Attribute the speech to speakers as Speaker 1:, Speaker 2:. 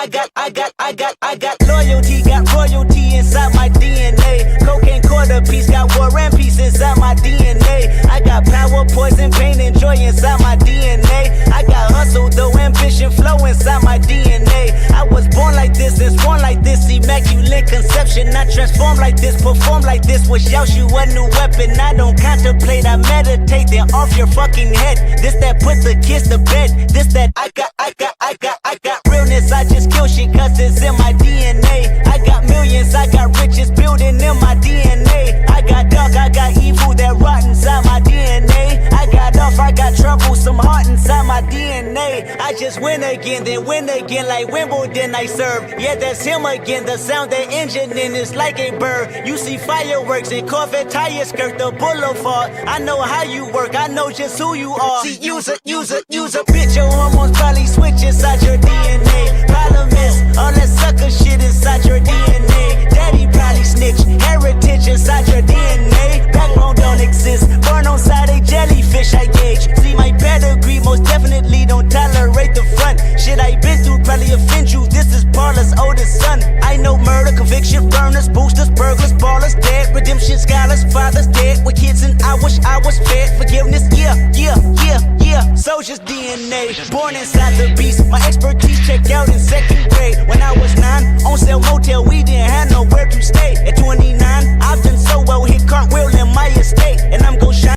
Speaker 1: got loyalty, got royalty inside my DNA. Cocaine quarter piece, got war and peace inside my DNA. I got power, poison, pain, and joy inside my DNA. I got hustle, though, ambition, flow inside my DNA. I was born like this and sworn like this, immaculate conception. I transform like this, perform like this, wish out you a new weapon. I don't contemplate, I meditate, then off your fucking head. This that put the kids to bed. This that I got realness, I just kill shit cause it's in my DNA. I got millions, I got riches building in my DNA. I got dark, I got evil that rot inside my DNA. I got off, I got trouble, some heart inside my DNA. I just win again, then win again like Wimbledon I serve. Yeah, that's him again, the sound that engine in is like a bird. You see fireworks and Corvette tires skirt the boulevard. I know how you work, I know just who you are. See, use a bitch, your hormones probably switch inside your DNA. Problem is, all that sucker shit inside your DNA. Daddy probably snitch, heritage inside your DNA. Backbone don't exist, born on side a jellyfish I gauge. See my pedigree, most definitely don't tolerate the front. Shit I been through probably offend you, this is Paula's oldest son. I know murder, conviction, burners, boosters, burglars, ballers, dead, redemption, scholars, fathers dead with kids and I wish I was fed. Forgiveness, yeah. Soldier's DNA, born inside the beast. My expertise checked out in second grade. When I was 9, on sale motel, we didn't have nowhere to stay. At 29, I've done so well, hit cartwheel in my estate. And I'm gon' shine